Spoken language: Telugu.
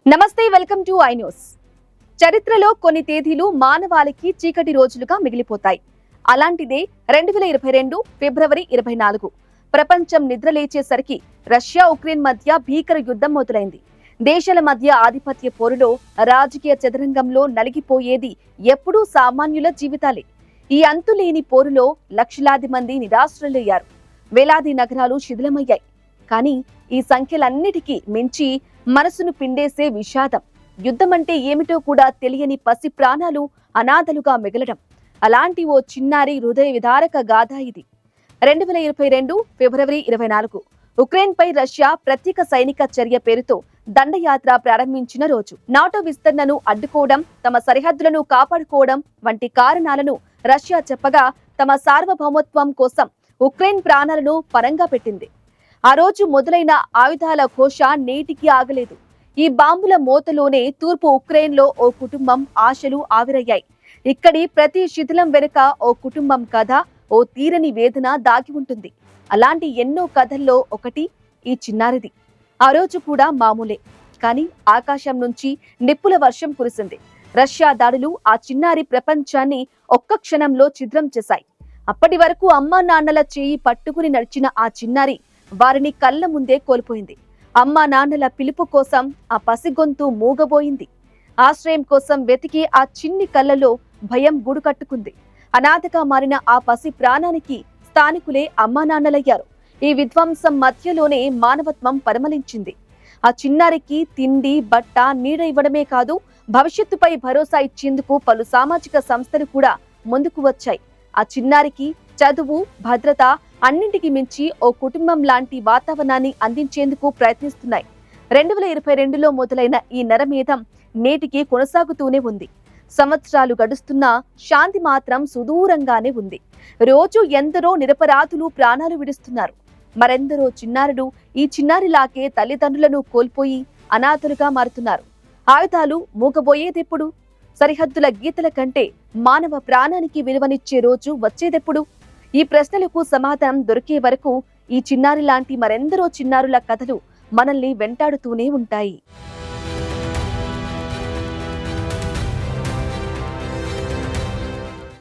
నమస్తే, వెల్కమ్ టు ఐ న్యూస్. చరిత్రలో కొన్ని తేదీలు మానవాళికి చీకటి రోజులుగా మిగిలిపోతాయి. అలాంటిదే 2022 ఫిబ్రవరి 24. ప్రపంచం నిద్రలేచేసరికి రష్యా ఉక్రెయిన్ మధ్య భీకర యుద్ధం మొదలైంది. దేశాల మధ్య ఆధిపత్య పోరులో రాజకీయ చదరంగంలో నలిగిపోయేది ఎప్పుడూ సామాన్యుల జీవితాలే. ఈ అంతులేని పోరులో లక్షలాది మంది నిరాశ్రయులయ్యారు. వేలాది నగరాలు శిథిలమయ్యాయి. కానీ ఈ సంఖ్యలన్నిటికీ మించి మనసును పిండేసే విషాదం, యుద్ధమంటే ఏమిటో కూడా తెలియని పసి ప్రాణాలు అనాథలుగా మిగలడం. అలాంటి ఓ చిన్నారి హృదయ విదారక గాథ ఇది. 2022 ఫిబ్రవరి 24 ఉక్రెయిన్ పై రష్యా ప్రత్యేక సైనిక చర్య పేరుతో దండయాత్ర ప్రారంభించిన రోజు. నాటో విస్తరణను అడ్డుకోవడం, తమ సరిహద్దులను కాపాడుకోవడం వంటి కారణాలను రష్యా చెప్పగా, తమ సార్వభౌమత్వం కోసం ఉక్రెయిన్ ప్రాణాలను పరంగా పెట్టింది. ఆ రోజు మొదలైన ఆయుధాల ఘోష నేటికి ఆగలేదు. ఈ బాంబుల మోతలోనే తూర్పు ఉక్రెయిన్లో ఓ కుటుంబం ఆశలు ఆవిరయ్యాయి. ఇక్కడి ప్రతి శిథిలం వెనుక ఓ కుటుంబం కథ, ఓ తీరని వేదన దాగి ఉంటుంది. అలాంటి ఎన్నో కథల్లో ఒకటి ఈ చిన్నారిది. ఆ రోజు కూడా మామూలే, కానీ ఆకాశం నుంచి నిప్పుల వర్షం కురిసింది. రష్యా దాడులు ఆ చిన్నారి ప్రపంచాన్ని ఒక్క క్షణంలో ఛిద్రం చేశాయి. అప్పటి వరకు అమ్మా నాన్నల చేయి పట్టుకుని నడిచిన ఆ చిన్నారి వారిని కళ్ళ ముందే కోల్పోయింది. అమ్మా నాన్నల పిలుపు కోసం ఆ పసిగొంతు మూగబోయింది. ఆశ్రయం కోసం వెతికి ఆ చిన్ని కళ్ళలో భయం గూడు కట్టుకుంది. అనాథగా మారిన ఆ పసి ప్రాణానికి స్థానికులే అమ్మా నాన్నలయ్యారు. ఈ విధ్వంసం మధ్యలోనే మానవత్వం పరిమళించింది. ఆ చిన్నారికి తిండి, బట్ట, నీడ ఇవ్వడమే కాదు, భవిష్యత్తుపై భరోసా ఇచ్చేందుకు పలు సామాజిక సంస్థలు కూడా ముందుకు వచ్చాయి. ఆ చిన్నారికి చదువు, భద్రత, అన్నింటికి మించి ఓ కుటుంబం లాంటి వాతావరణాన్ని అందించేందుకు ప్రయత్నిస్తున్నాయి. 2022లో మొదలైన ఈ నరమేధం నేటికి కొనసాగుతూనే ఉంది. సంవత్సరాలు గడుస్తున్నా శాంతి మాత్రం సుదూరంగానే ఉంది. రోజు ఎందరో నిరపరాధులు ప్రాణాలు విడుస్తున్నారు. మరెందరో చిన్నారులు ఈ చిన్నారిలాగే తల్లిదండ్రులను కోల్పోయి అనాథలుగా మారుతున్నారు. ఆయుధాలు మూగబోయేదెప్పుడు? సరిహద్దుల గీతల కంటే మానవ ప్రాణానికి విలువనిచ్చే రోజు వచ్చేదెప్పుడు? ఈ ప్రశ్నలకు సమాధానం దొరికే వరకు ఈ చిన్నారి లాంటి మరెందరో చిన్నారుల కథలు మనల్ని వెంటాడుతూనే ఉంటాయి.